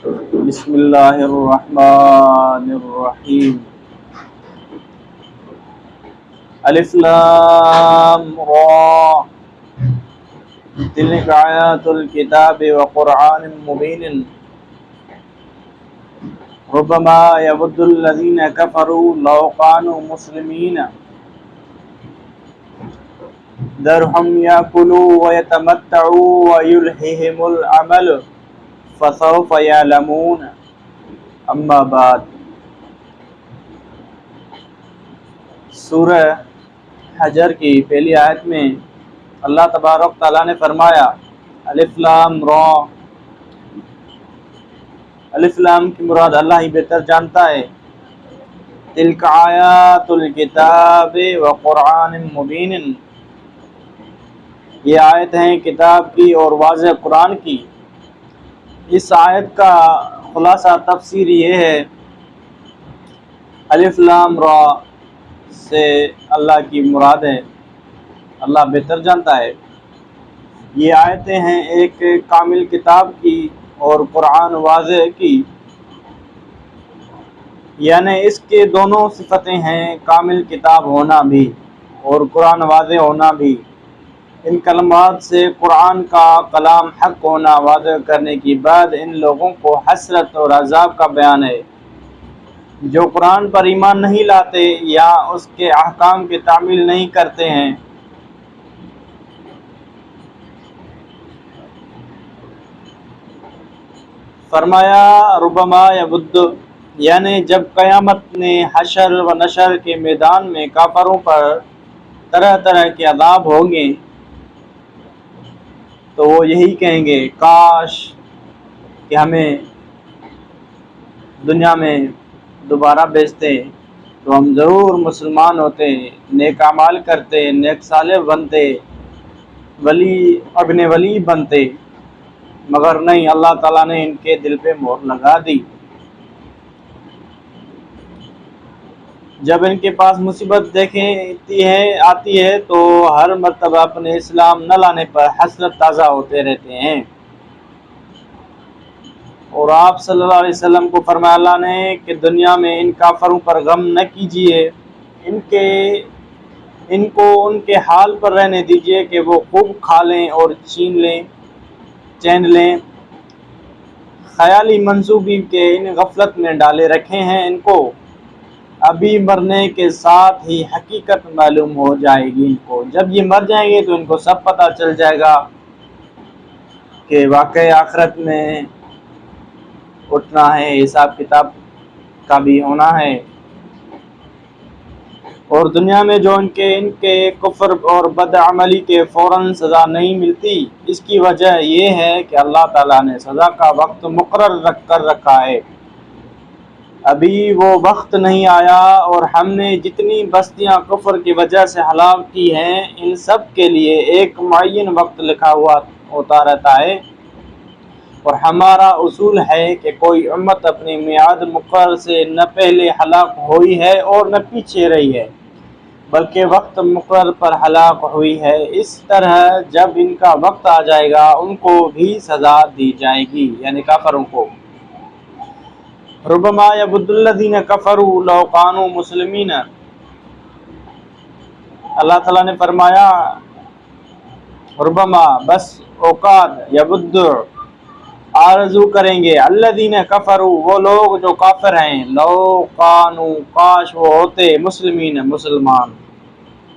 بسم اللہ الرحمن الرحیم الف لام را تلک آیات الکتاب وقرآن مبین ربما یود الذین کفروا لو کانوا مسلمین ذرهم یاکلوا ویتمتعوا ویلہہم العمل فسوف یعلمون اما بعد۔ سورہ حجر کی پہلی آیت میں اللہ تبارک تعالیٰ نے فرمایا الف لام را۔ الف لام کی مراد اللہ ہی بہتر جانتا ہے۔ تلک آیات الکتاب وقرآن مبین، یہ آیت ہیں کتاب کی اور واضح قرآن کی۔ اس آیت کا خلاصہ تفسیر یہ ہے، الف لام را سے اللہ کی مراد ہے، اللہ بہتر جانتا ہے۔ یہ آیتیں ہیں ایک کامل کتاب کی اور قرآن واضح کی، یعنی اس کے دونوں صفتیں ہیں، کامل کتاب ہونا بھی اور قرآن واضح ہونا بھی۔ ان کلمات سے قرآن کا کلام حق ہونا واضح کرنے کے بعد ان لوگوں کو حسرت اور عذاب کا بیان ہے جو قرآن پر ایمان نہیں لاتے یا اس کے احکام کی تعمیل نہیں کرتے ہیں۔ فرمایا ربما یبد، یعنی جب قیامت نے حشر و نشر کے میدان میں کافروں پر طرح طرح کے عذاب ہوں گے تو وہ یہی کہیں گے، کاش کہ ہمیں دنیا میں دوبارہ بھیجتے تو ہم ضرور مسلمان ہوتے، نیک اعمال کرتے، نیک صالح بنتے، ولی ابن ولی بنتے، مگر نہیں، اللہ تعالیٰ نے ان کے دل پہ مہر لگا دی۔ جب ان کے پاس مصیبت آتی ہے تو ہر مرتبہ اپنے اسلام نہ لانے پر حسرت تازہ ہوتے رہتے ہیں۔ اور آپ صلی اللہ علیہ وسلم کو فرمایا اللہ نے کہ دنیا میں ان کافروں پر غم نہ کیجیے، ان کو ان کے حال پر رہنے دیجیے کہ وہ خوب کھا لیں اور چین لیں۔ خیالی منصوبی کے ان غفلت میں ڈالے رکھے ہیں ان کو، ابھی مرنے کے ساتھ ہی حقیقت معلوم ہو جائے گی ان کو۔ جب یہ مر جائیں گے تو ان کو سب پتہ چل جائے گا کہ واقعی آخرت میں اٹھنا ہے، حساب کتاب کا بھی ہونا ہے، اور دنیا میں جو ان کے کفر اور بدعملی کے فوراً سزا نہیں ملتی، اس کی وجہ یہ ہے کہ اللہ تعالیٰ نے سزا کا وقت مقرر کر رکھا ہے، ابھی وہ وقت نہیں آیا، اور ہم نے جتنی بستیاں کفر کی وجہ سے ہلاک کی ہیں ان سب کے لیے ایک معین وقت لکھا ہوا ہوتا رہتا ہے، اور ہمارا اصول ہے کہ کوئی امت اپنی میعاد مقرر سے نہ پہلے ہلاک ہوئی ہے اور نہ پیچھے رہی ہے، بلکہ وقت مقرر پر ہلاک ہوئی ہے۔ اس طرح جب ان کا وقت آ جائے گا ان کو بھی سزا دی جائے گی، یعنی کافروں کو۔ ربما یبد الذین کفروا لو کانوا مسلمین، اللہ تعالیٰ نے فرمایا ربما، بس اوقات، یبد آرزو کریں گے، الذین کفروا، وہ لوگ جو کافر ہیں، لو کانوا، کاش وہ ہوتے، مسلمین، مسلمان،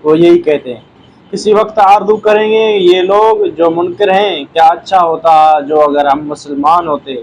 وہ یہی کہتے ہیں، کسی وقت آرزو کریں گے یہ لوگ جو منکر ہیں، کیا اچھا ہوتا جو اگر ہم مسلمان ہوتے۔